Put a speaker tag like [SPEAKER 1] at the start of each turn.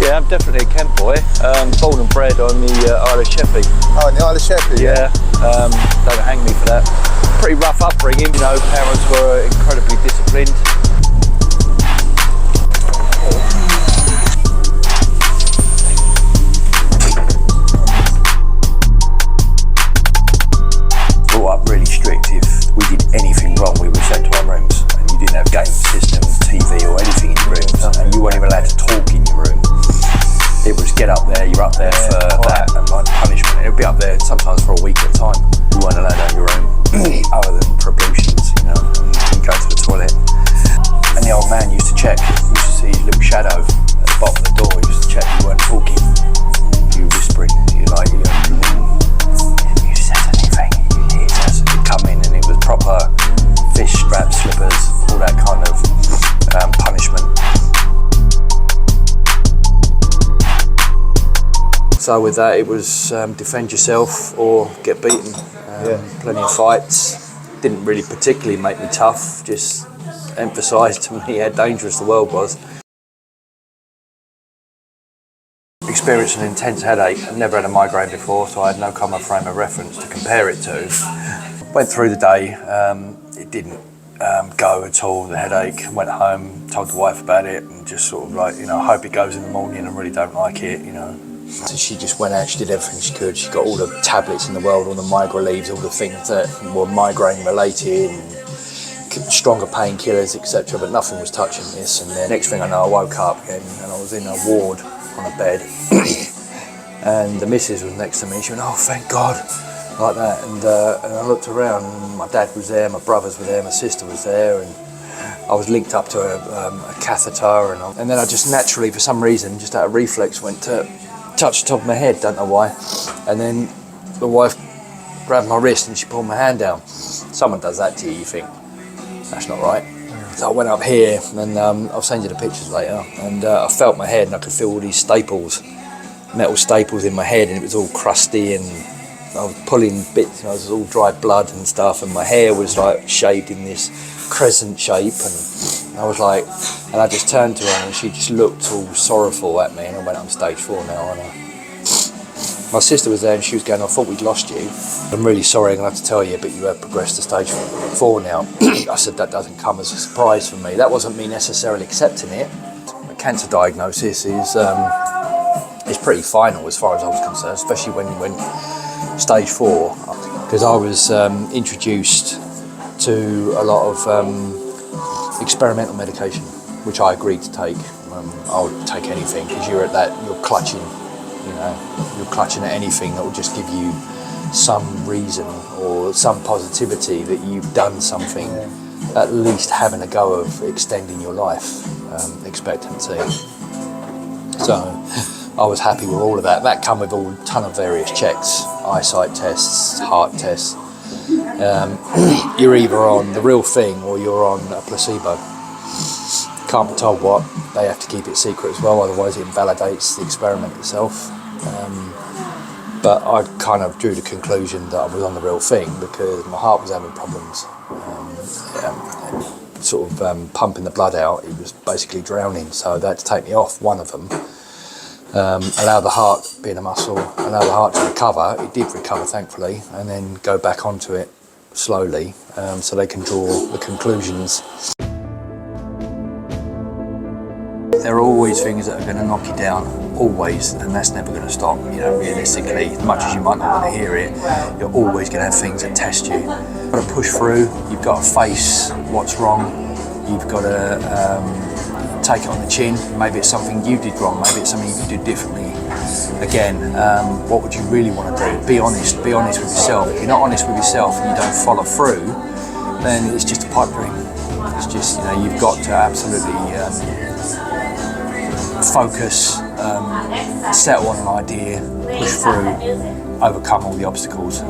[SPEAKER 1] Yeah, I'm definitely a Kent boy. Born and bred on the Isle of Sheppey.
[SPEAKER 2] Oh, on the Isle of Sheppey?
[SPEAKER 1] Yeah. Don't hang me for that. Pretty rough upbringing, you know, parents were incredibly disciplined. Brought up really strict. If we did anything wrong, we were sent to our rooms. And you didn't have game systems, TV or anything in your rooms. And you weren't even allowed to talk in your room. It was get up there, you're up there for that and like punishment. And it would be up there sometimes for a week at a time. You weren't allowed out of your room other than for ablutions, you know, and go to the toilet. And the old man used to check, you used to see his little shadow at the bottom of the door, he used to check you weren't talking, you whispering, you like, you said anything, you just come in and it was proper fish strap slippers, all that kind of punishment. So with that, it was defend yourself or get beaten. Plenty of fights. Didn't really particularly make me tough, just emphasised to me how dangerous the world was. Experienced an intense headache. I'd never had a migraine before, so I had no common frame of reference to compare it to. Went through the day, it didn't go at all, the headache. Went home, told the wife about it, and just sort of like, you know, I hope it goes in the morning, I really don't like it, you know. So she just went out, she did everything she could. She got all the tablets in the world, all the Migra leaves, all the things that were migraine related, and stronger painkillers, etc. But nothing was touching this. And then next thing I know, I woke up again and I was in a ward on a bed. And the missus was next to me. She went, "Oh, thank God," like that. And I looked around, and my dad was there, my brothers were there, my sister was there, and I was linked up to a catheter. And then I just naturally, for some reason, just out of reflex, went to touch the top of my head, don't know why. And then the wife grabbed my wrist and she pulled my hand down. Someone does that to you, you think, that's not right. So I went up here, and I'll send you the pictures later, and I felt my head and I could feel all these staples, metal staples in my head, and it was all crusty, and I was pulling bits, and I was all dry blood and stuff, and my hair was like shaped in this crescent shape, and I was like, and I just turned to her and she just looked all sorrowful at me, and I went, "I'm stage 4 now." And my sister was there and she was going, "I thought we'd lost you. I'm really sorry, I'm going to have to tell you, but you have progressed to stage 4 now." I said, "That doesn't come as a surprise for me." That wasn't me necessarily accepting it. A cancer diagnosis is pretty final as far as I was concerned, especially when you went stage 4, because I was introduced to a lot of experimental medication, which I agreed to take. I would take anything, because you're clutching, you know, you're clutching at anything that will just give you some reason or some positivity that you've done something, at least having a go of extending your life expectancy. So I was happy with all of that. That come with a ton of various checks, eyesight tests, heart tests. You're either on the real thing or you're on a placebo. Can't be told what. They have to keep it secret as well, otherwise it invalidates the experiment itself. But I kind of drew the conclusion that I was on the real thing, because my heart was having problems. Pumping the blood out, it was basically drowning, so they had to take me off one of them. Allow the heart, being a muscle, allow the heart to recover. It did recover, thankfully, and then go back onto it slowly, so they can draw the conclusions. There are always things that are going to knock you down, always, and that's never going to stop. You know, realistically, as much as you might not want to hear it, you're always going to have things that test you. You've got to push through, you've got to face what's wrong, you've got to take it on the chin. Maybe it's something you did wrong, maybe it's something you could do differently. Again, what would you really want to do? Be honest with yourself. If you're not honest with yourself and you don't follow through, then it's just a pipe dream. It's just, you know, you've got to absolutely focus, settle on an idea, push through, overcome all the obstacles.